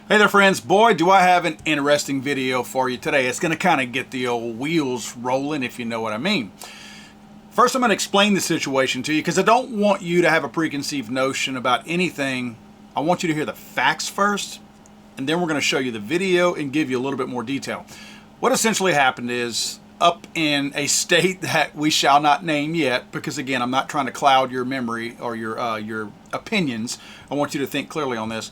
Hey there friends, boy do I have an interesting video for you today. It's going to kind of get the old wheels rolling, if you know what I mean. First I'm going to explain the situation to you because I don't want you to have a preconceived notion about anything. I want you to hear the facts first, and then we're going to show you the video and give you a little bit more detail. What essentially happened is, up in a state that we shall not name yet, because again I'm not trying to cloud your memory or your opinions. I want you to think clearly on this.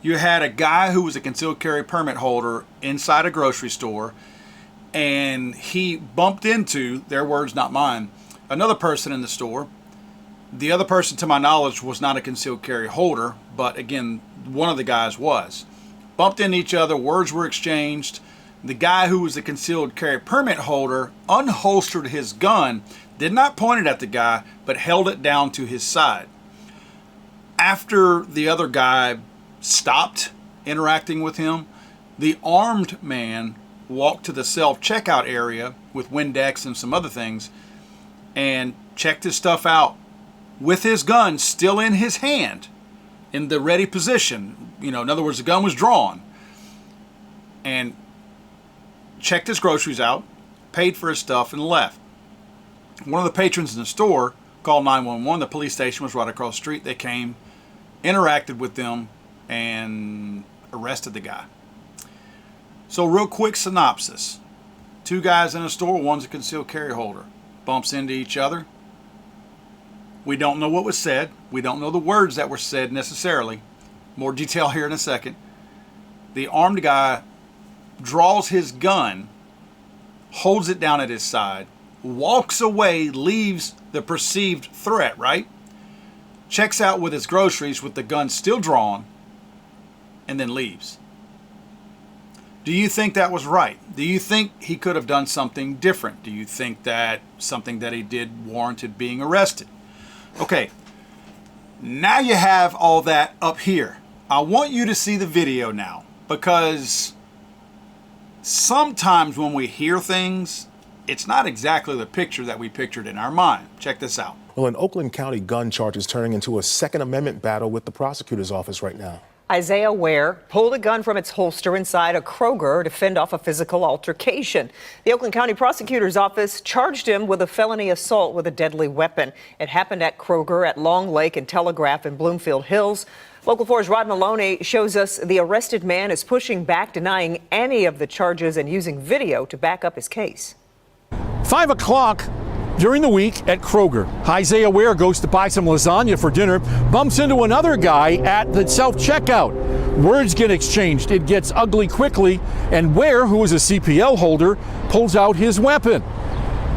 You had a guy who was a concealed carry permit holder inside a grocery store, and he bumped into, their words not mine, another person in the store. The other person, to my knowledge, was not a concealed carry holder, but again, one of the guys was. Bumped into each other, words were exchanged. The guy who was the concealed carry permit holder unholstered his gun, did not point it at the guy, but held it down to his side. After the other guy stopped interacting with him, the armed man walked to the self-checkout area with Windex and some other things and checked his stuff out with his gun still in his hand in the ready position. In other words, the gun was drawn, and checked his groceries out, paid for his stuff, and left. One of the patrons in the store called 911. The police station was right across the street. They came, interacted with them, and arrested the guy. So real quick synopsis. Two guys in a store, one's a concealed carry holder. Bumps into each other. We don't know what was said. We don't know the words that were said necessarily. More detail here in a second. The armed guy draws his gun, holds it down at his side, walks away, leaves the perceived threat, right? Checks out with his groceries with the gun still drawn, and then leaves. Do you think that was right? Do you think he could have done something different? Do you think that something that he did warranted being arrested? Okay, now you have all that up here. I want you to see the video now, because sometimes when we hear things, it's not exactly the picture that we pictured in our mind. Check this out. Well, an Oakland County gun charge is turning into a Second Amendment battle with the prosecutor's office right now. Isaiah Ware pulled a gun from its holster inside a Kroger to fend off a physical altercation. The Oakland County Prosecutor's Office charged him with a felony assault with a deadly weapon. It happened at Kroger at Long Lake and Telegraph in Bloomfield Hills. Local 4's Rod Maloney shows us the arrested man is pushing back, denying any of the charges and using video to back up his case. 5 o'clock during the week at Kroger. Isaiah Ware goes to buy some lasagna for dinner, bumps into another guy at the self-checkout. Words get exchanged. It gets ugly quickly, and Ware, who is a CPL holder, pulls out his weapon.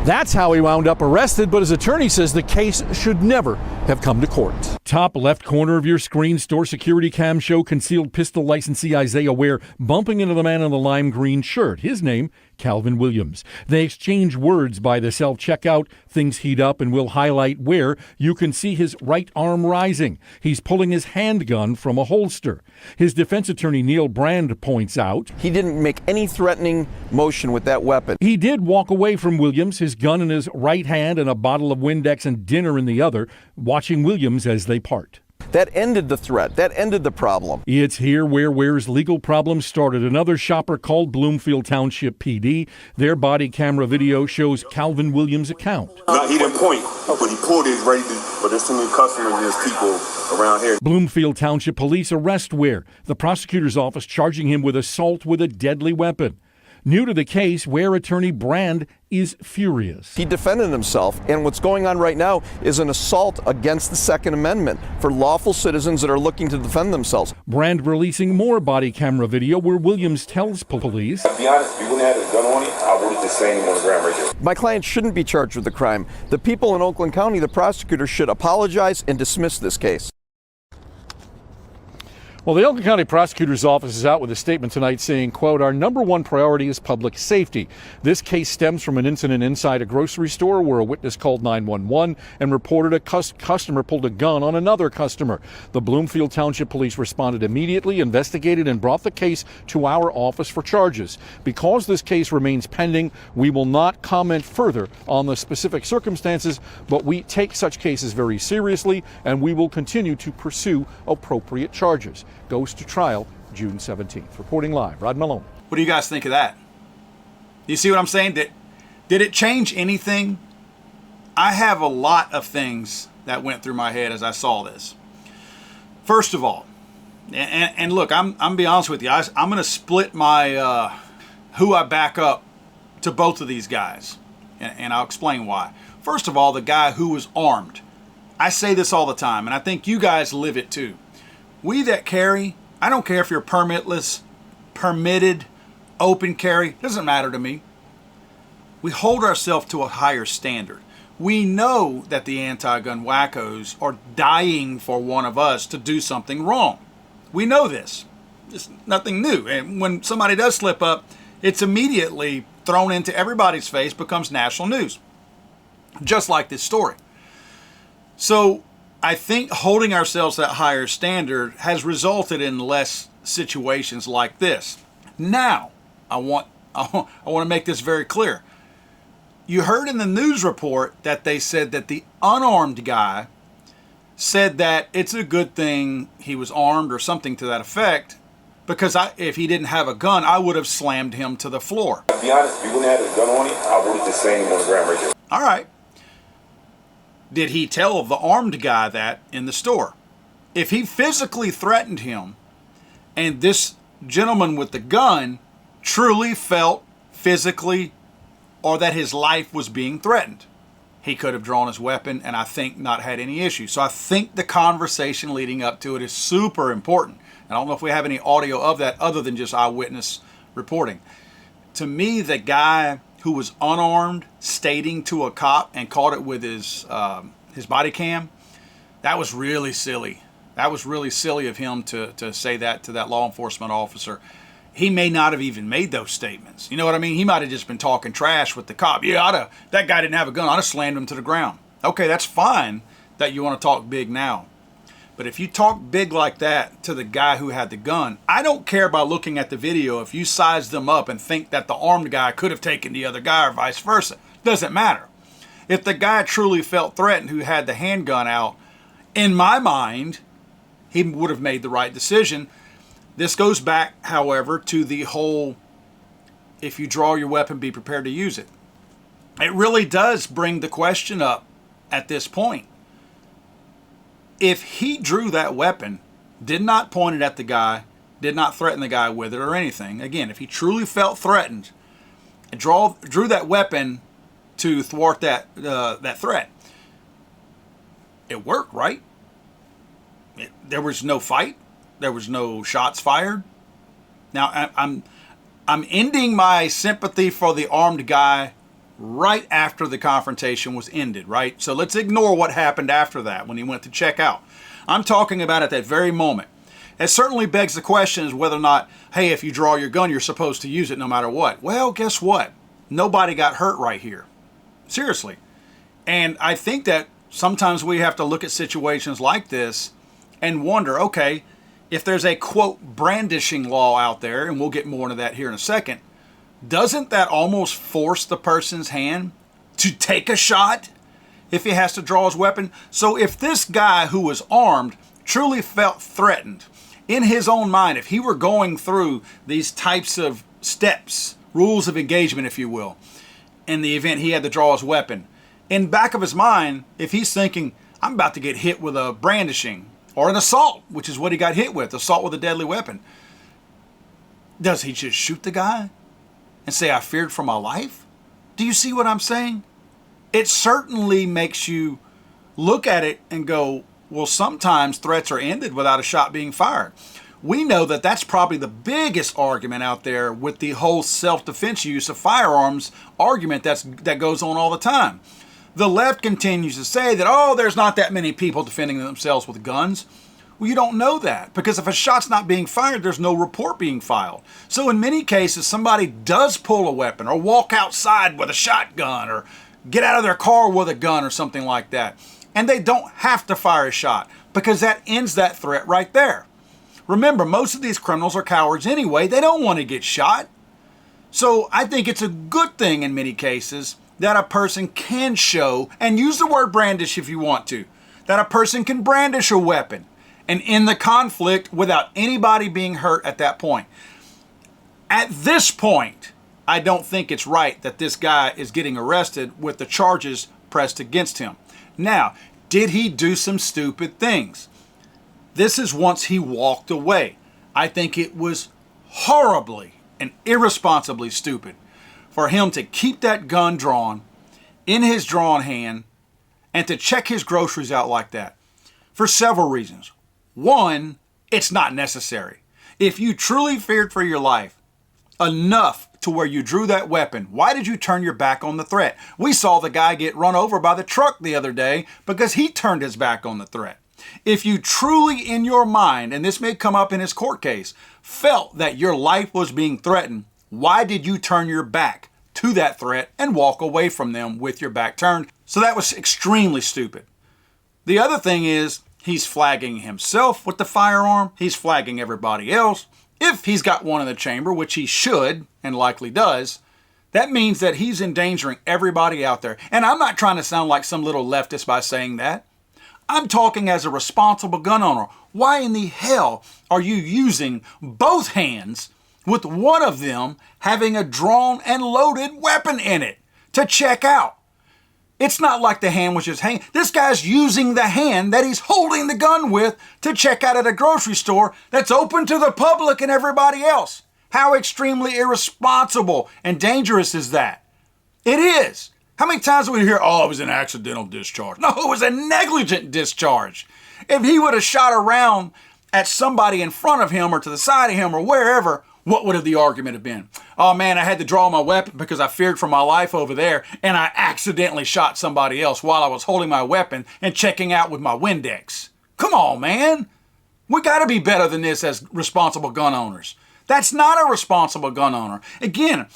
That's how he wound up arrested, but his attorney says the case should never have come to court. Top left corner of your screen, store security cam show concealed pistol licensee Isaiah Ware bumping into the man in the lime green shirt. His name, Calvin Williams. They exchange words by the self-checkout. Things heat up, and we'll highlight where you can see his right arm rising. He's pulling his handgun from a holster. His defense attorney, Neil Brand, points out he didn't make any threatening motion with that weapon. He did walk away from Williams, his gun in his right hand and a bottle of Windex and dinner in the other, watching Williams as they part. That ended the threat. That ended the problem. It's here where Ware's legal problems started. Another shopper called Bloomfield Township PD. Their body camera video shows Calvin Williams' account. No, he didn't point, but he pulled his ready to, but there's too many customers and there's people around here. Bloomfield Township Police arrest Ware. The prosecutor's office charging him with assault with a deadly weapon. New to the case, Ware attorney Brand is furious. He defended himself, and what's going on right now is an assault against the Second Amendment for lawful citizens that are looking to defend themselves. Brand releasing more body camera video where Williams tells police, To be honest, if you wouldn't have had a gun on it, I would have just saying him on the ground right there. My client shouldn't be charged with the crime. The people in Oakland County, the prosecutor, should apologize and dismiss this case. Well, the Oakland County Prosecutor's Office is out with a statement tonight saying, quote, "Our number one priority is public safety. This case stems from an incident inside a grocery store where a witness called 911 and reported a customer pulled a gun on another customer. The Bloomfield Township Police responded immediately, investigated, and brought the case to our office for charges. Because this case remains pending, we will not comment further on the specific circumstances, but we take such cases very seriously, and we will continue to pursue appropriate charges." Goes to trial June 17th. Reporting live, Rod Malone. What do you guys think of that? You see what I'm saying? Did it change anything? I have a lot of things that went through my head as I saw this. First of all, and look, I'm be honest with you, I'm going to split my who I back up to both of these guys, and I'll explain why. First of all, the guy who was armed. I say this all the time, and I think you guys live it too. We that carry, I don't care if you're permitless, permitted, open carry, doesn't matter to me. We hold ourselves to a higher standard. We know that the anti-gun wackos are dying for one of us to do something wrong. We know this. It's nothing new. And when somebody does slip up, it's immediately thrown into everybody's face, becomes national news. Just like this story. So I think holding ourselves to that higher standard has resulted in less situations like this. Now, I want to make this very clear. You heard in the news report that they said that the unarmed guy said that it's a good thing he was armed or something to that effect, because if he didn't have a gun, I would have slammed him to the floor. To be honest, if he wouldn't have had a gun on him, I would have just slammed him on the ground right there. All right. Did he tell the armed guy that in the store? If he physically threatened him and this gentleman with the gun truly felt physically or that his life was being threatened, he could have drawn his weapon and I think not had any issue. So I think the conversation leading up to it is super important. I don't know if we have any audio of that other than just eyewitness reporting. To me, the guy who was unarmed stating to a cop and caught it with his body cam, that was really silly. That was really silly of him to say that to that law enforcement officer. He may not have even made those statements. You know what I mean? He might have just been talking trash with the cop. Yeah, that guy didn't have a gun. I'd have slammed him to the ground. Okay, that's fine that you want to talk big now. But if you talk big like that to the guy who had the gun, I don't care by looking at the video if you size them up and think that the armed guy could have taken the other guy or vice versa. Doesn't matter. If the guy truly felt threatened who had the handgun out, in my mind, he would have made the right decision. This goes back, however, to the whole, if you draw your weapon, be prepared to use it. It really does bring the question up at this point. If he drew that weapon, did not point it at the guy, did not threaten the guy with it or anything, again, if he truly felt threatened and drew that weapon to thwart that threat, it worked, right? There was no fight. There was no shots fired. Now, I'm ending my sympathy for the armed guy right after the confrontation was ended, right? So let's ignore what happened after that when he went to check out. I'm talking about at that very moment. It certainly begs the question is whether or not, hey, if you draw your gun, you're supposed to use it no matter what. Well, guess what? Nobody got hurt right here. Seriously. And I think that sometimes we have to look at situations like this and wonder, okay, if there's a, quote, brandishing law out there, and we'll get more into that here in a second, doesn't that almost force the person's hand to take a shot if he has to draw his weapon? So if this guy who was armed truly felt threatened in his own mind, if he were going through these types of steps, rules of engagement, if you will, in the event he had to draw his weapon, in back of his mind, if he's thinking, I'm about to get hit with a brandishing or an assault, which is what he got hit with, assault with a deadly weapon, does he just shoot the guy and say, I feared for my life? Do you see what I'm saying? It certainly makes you look at it and go, well, sometimes threats are ended without a shot being fired. We know that that's probably the biggest argument out there with the whole self-defense use of firearms argument that goes on all the time. The left continues to say that, oh, there's not that many people defending themselves with guns. Well, you don't know that, because if a shot's not being fired, there's no report being filed. So in many cases, somebody does pull a weapon or walk outside with a shotgun or get out of their car with a gun or something like that. And they don't have to fire a shot because that ends that threat right there. Remember, most of these criminals are cowards anyway. They don't want to get shot. So I think it's a good thing in many cases that a person can show, and use the word brandish if you want to, that a person can brandish a weapon and in the conflict without anybody being hurt at that point. At this point, I don't think it's right that this guy is getting arrested with the charges pressed against him. Now, did he do some stupid things? This is once he walked away. I think it was horribly and irresponsibly stupid for him to keep that gun drawn in his drawn hand and to check his groceries out like that for several reasons. One, it's not necessary. If you truly feared for your life enough to where you drew that weapon, why did you turn your back on the threat? We saw the guy get run over by the truck the other day because he turned his back on the threat. If you truly in your mind, and this may come up in his court case, felt that your life was being threatened, why did you turn your back to that threat and walk away from them with your back turned? So that was extremely stupid. The other thing is he's flagging himself with the firearm. He's flagging everybody else. If he's got one in the chamber, which he should and likely does, that means that he's endangering everybody out there. And I'm not trying to sound like some little leftist by saying that. I'm talking as a responsible gun owner. Why in the hell are you using both hands with one of them having a drawn and loaded weapon in it to check out? It's not like the hand was just hanging. This guy's using the hand that he's holding the gun with to check out at a grocery store that's open to the public and everybody else. How extremely irresponsible and dangerous is that? It is. How many times do we hear, oh, it was an accidental discharge? No, it was a negligent discharge. If he would have shot around at somebody in front of him or to the side of him or wherever, what would have the argument have been? Oh man, I had to draw my weapon because I feared for my life over there and I accidentally shot somebody else while I was holding my weapon and checking out with my Windex. Come on, man. We got to be better than this as responsible gun owners. That's not a responsible gun owner. Again,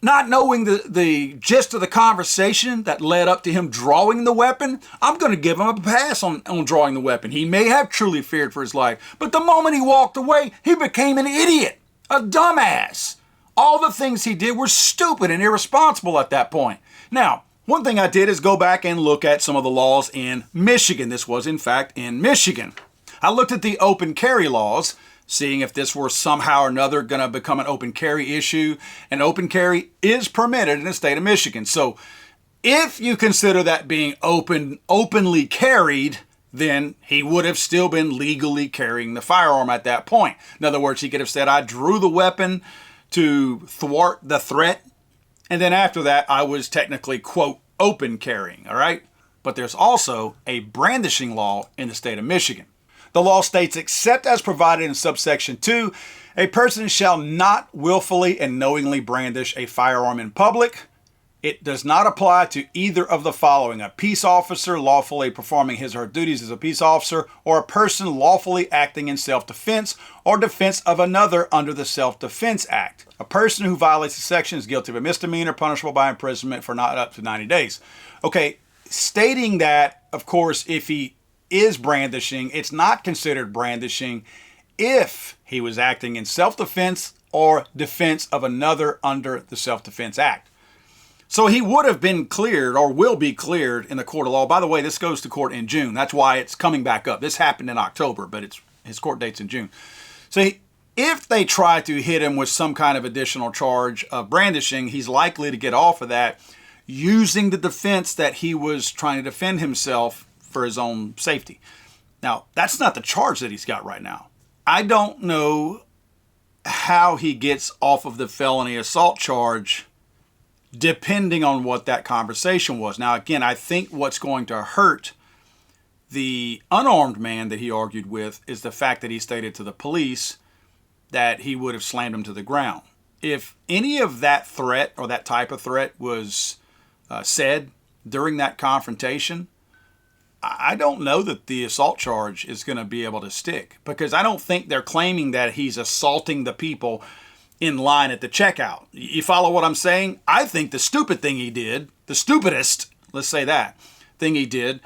not knowing the gist of the conversation that led up to him drawing the weapon, I'm going to give him a pass on drawing the weapon. He may have truly feared for his life, but the moment he walked away, he became an idiot, a dumbass. All the things he did were stupid and irresponsible at that point. Now, one thing I did is go back and look at some of the laws in Michigan. This was, in fact, in Michigan. I looked at the open carry laws, seeing if this were somehow or another going to become an open carry issue. And open carry is permitted in the state of Michigan. So if you consider that being openly carried, then he would have still been legally carrying the firearm at that point. In other words, he could have said, I drew the weapon to thwart the threat. And then after that, I was technically, quote, open carrying, all right? But there's also a brandishing law in the state of Michigan. The law states, except as provided in subsection 2, a person shall not willfully and knowingly brandish a firearm in public. It does not apply to either of the following: a peace officer lawfully performing his or her duties as a peace officer, or a person lawfully acting in self-defense or defense of another under the Self-Defense Act. A person who violates the section is guilty of a misdemeanor punishable by imprisonment for not up to 90 days. Okay, stating that, of course, if he is brandishing, it's not considered brandishing if he was acting in self-defense or defense of another under the Self-Defense Act. So he would have been cleared or will be cleared in the court of law. By the way, this goes to court in June. That's why it's coming back up. This happened in October, but his court date's in June. So if they try to hit him with some kind of additional charge of brandishing, he's likely to get off of that using the defense that he was trying to defend himself for his own safety. Now, that's not the charge that he's got right now. I don't know how he gets off of the felony assault charge depending on what that conversation was. Now, again, I think what's going to hurt the unarmed man that he argued with is the fact that he stated to the police that he would have slammed him to the ground. If any of that threat or that type of threat was said during that confrontation, I don't know that the assault charge is going to be able to stick, because I don't think they're claiming that he's assaulting the people in line at the checkout. You follow what I'm saying? I think the stupid thing he did, the stupidest, let's say that, thing he did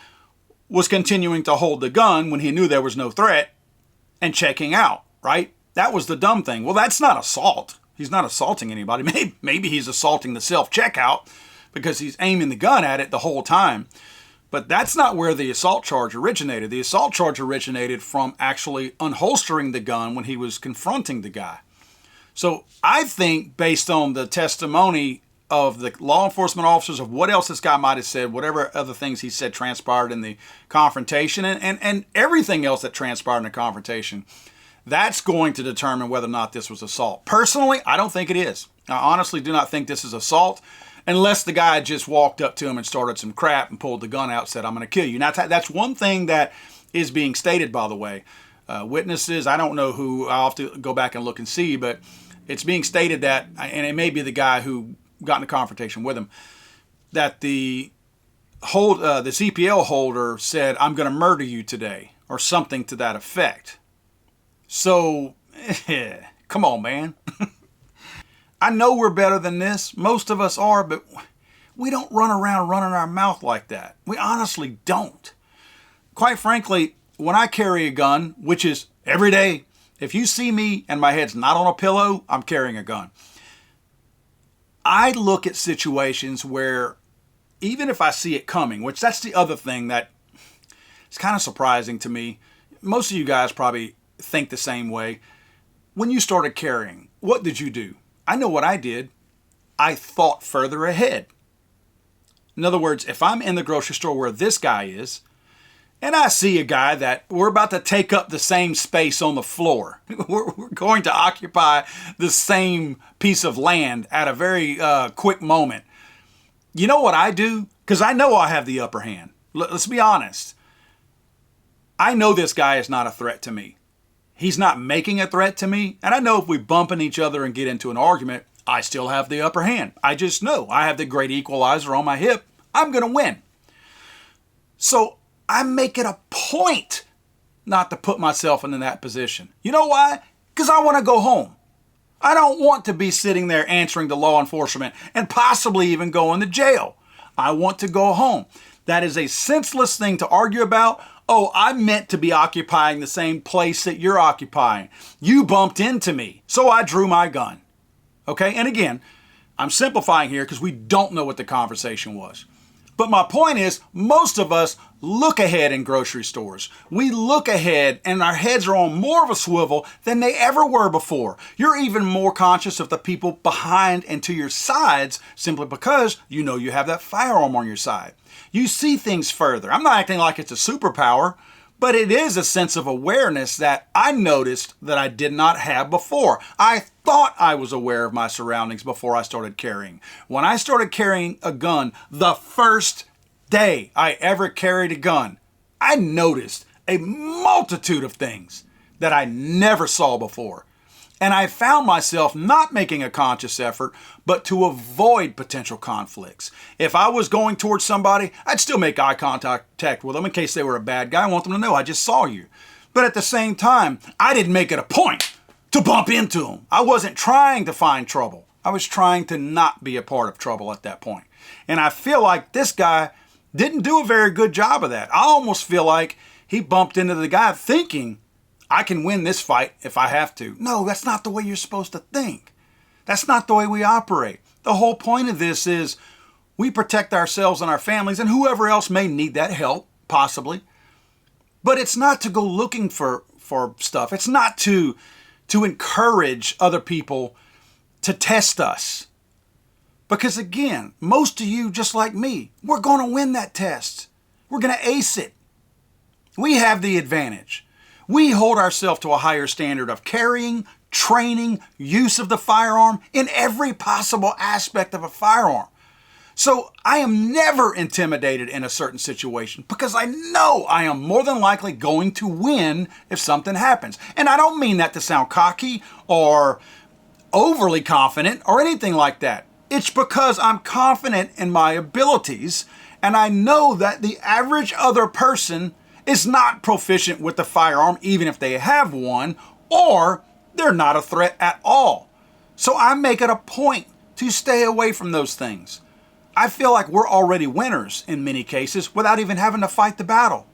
was continuing to hold the gun when he knew there was no threat and checking out, right? That was the dumb thing. Well, that's not assault. He's not assaulting anybody. Maybe he's assaulting the self-checkout because he's aiming the gun at it the whole time. But that's not where the assault charge originated. The assault charge originated from actually unholstering the gun when he was confronting the guy. So I think, based on the testimony of the law enforcement officers, of what else this guy might have said, whatever other things he said transpired in the confrontation, and everything else that transpired in the confrontation, that's going to determine whether or not this was assault. Personally, I don't think it is. I honestly do not think this is assault, unless the guy just walked up to him and started some crap and pulled the gun out and said, "I'm going to kill you." Now, that's one thing that is being stated, by the way. Witnesses, I don't know who, I'll have to go back and look and see, but it's being stated that, and it may be the guy who got in a confrontation with him, that the CPL holder said, "I'm going to murder you today," or something to that effect. So, come on, man. I know we're better than this. Most of us are, but we don't run around running our mouth like that. We honestly don't. Quite frankly, when I carry a gun, which is every day, if you see me and my head's not on a pillow, I'm carrying a gun. I look at situations where, even if I see it coming, which that's the other thing that is kind of surprising to me. Most of you guys probably think the same way. When you started carrying, what did you do? I know what I did. I thought further ahead. In other words, if I'm in the grocery store where this guy is, and I see a guy that we're about to take up the same space on the floor, we're going to occupy the same piece of land at a very quick moment. You know what I do? Because I know I have the upper hand. Let's be honest. I know this guy is not a threat to me. He's not making a threat to me. And I know if we bump in each other and get into an argument, I still have the upper hand. I just know I have the great equalizer on my hip. I'm going to win. So I make it a point not to put myself into that position. You know why? Because I want to go home. I don't want to be sitting there answering to law enforcement and possibly even going to jail. I want to go home. That is a senseless thing to argue about. Oh, I meant to be occupying the same place that you're occupying. You bumped into me, so I drew my gun. Okay, and again, I'm simplifying here because we don't know what the conversation was. But my point is, most of us look ahead in grocery stores. We look ahead and our heads are on more of a swivel than they ever were before. You're even more conscious of the people behind and to your sides simply because you know you have that firearm on your side. You see things further. I'm not acting like it's a superpower, but it is a sense of awareness that I noticed that I did not have before. I thought I was aware of my surroundings before I started carrying. When I started carrying a gun, the first day I ever carried a gun, I noticed a multitude of things that I never saw before. And I found myself not making a conscious effort, but to avoid potential conflicts. If I was going towards somebody, I'd still make eye contact with them in case they were a bad guy. I want them to know I just saw you. But at the same time, I didn't make it a point to bump into them. I wasn't trying to find trouble. I was trying to not be a part of trouble at that point. And I feel like this guy didn't do a very good job of that. I almost feel like he bumped into the guy thinking, I can win this fight if I have to. No, that's not the way you're supposed to think. That's not the way we operate. The whole point of this is we protect ourselves and our families and whoever else may need that help, possibly. But it's not to go looking for stuff. It's not to encourage other people to test us. Because again, most of you, just like me, we're going to win that test. We're going to ace it. We have the advantage. We hold ourselves to a higher standard of carrying, training, use of the firearm in every possible aspect of a firearm. So I am never intimidated in a certain situation because I know I am more than likely going to win if something happens. And I don't mean that to sound cocky or overly confident or anything like that. It's because I'm confident in my abilities and I know that the average other person is not proficient with the firearm, even if they have one, or they're not a threat at all. So I make it a point to stay away from those things. I feel like we're already winners in many cases without even having to fight the battle.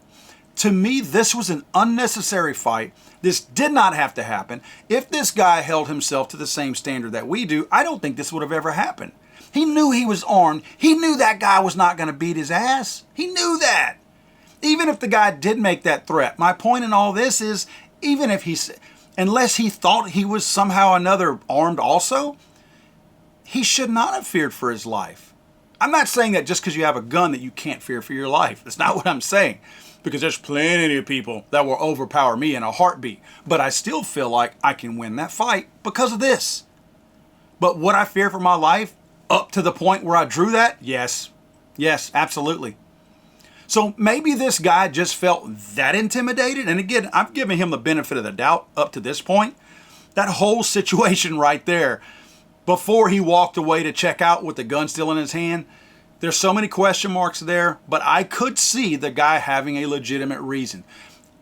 To me, this was an unnecessary fight. This did not have to happen. If this guy held himself to the same standard that we do, I don't think this would have ever happened. He knew he was armed. He knew that guy was not going to beat his ass. He knew that. Even if the guy did make that threat. My point in all this is, even if unless he thought he was somehow another armed also, he should not have feared for his life. I'm not saying that just because you have a gun that you can't fear for your life. That's not what I'm saying. Because there's plenty of people that will overpower me in a heartbeat. But I still feel like I can win that fight because of this. But would I fear for my life up to the point where I drew that? Yes. Yes, absolutely. So maybe this guy just felt that intimidated. And again, I'm giving him the benefit of the doubt up to this point. That whole situation right there, before he walked away to check out with the gun still in his hand, there's so many question marks there, but I could see the guy having a legitimate reason.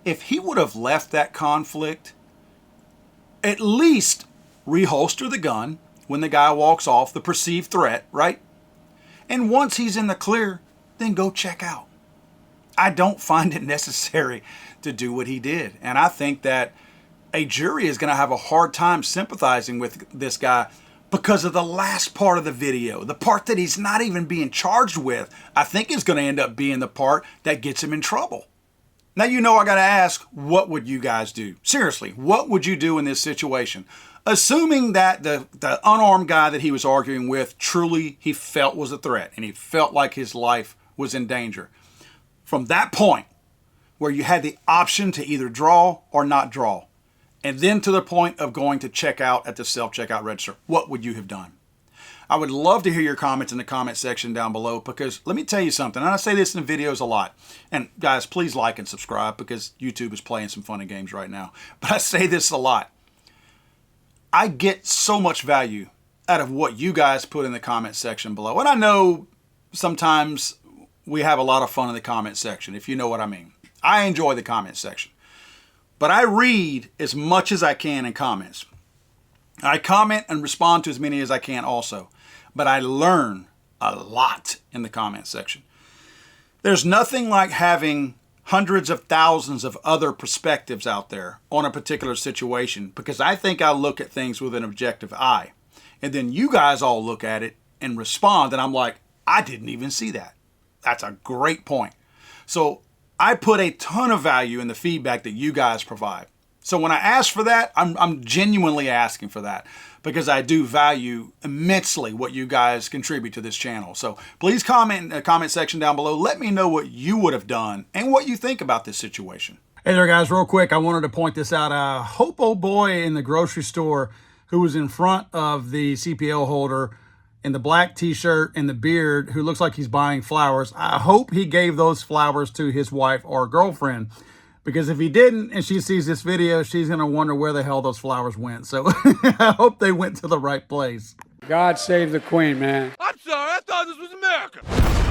If he would have left that conflict, at least reholster the gun when the guy walks off, the perceived threat, right? And once he's in the clear, then go check out. I don't find it necessary to do what he did. And I think that a jury is going to have a hard time sympathizing with this guy because of the last part of the video, the part that he's not even being charged with, I think is going to end up being the part that gets him in trouble. Now, you know, I got to ask, what would you guys do? Seriously, what would you do in this situation? Assuming that the unarmed guy that he was arguing with truly he felt was a threat and he felt like his life was in danger. From that point where you had the option to either draw or not draw, and then to the point of going to check out at the self-checkout register, what would you have done? I would love to hear your comments in the comment section down below, because let me tell you something, and I say this in videos a lot, and guys, please like and subscribe because YouTube is playing some funny games right now, but I say this a lot. I get so much value out of what you guys put in the comment section below, and I know sometimes we have a lot of fun in the comment section, if you know what I mean. I enjoy the comment section. But I read as much as I can in comments. I comment and respond to as many as I can also. But I learn a lot in the comment section. There's nothing like having hundreds of thousands of other perspectives out there on a particular situation, because I think I look at things with an objective eye. And then you guys all look at it and respond, and I'm like, I didn't even see that. That's a great point. So I put a ton of value in the feedback that you guys provide. So when I ask for that, I'm genuinely asking for that, because I do value immensely what you guys contribute to this channel. So please comment in the comment section down below. Let me know what you would have done and what you think about this situation. Hey there, guys, real quick, I wanted to point this out. I hope old boy in the grocery store who was in front of the CPL holder in the black t-shirt and the beard, who looks like he's buying flowers, I hope he gave those flowers to his wife or girlfriend, because if he didn't and she sees this video, she's going to wonder where the hell those flowers went. So I hope they went to the right place. God save the Queen, man. I'm sorry, I thought this was America.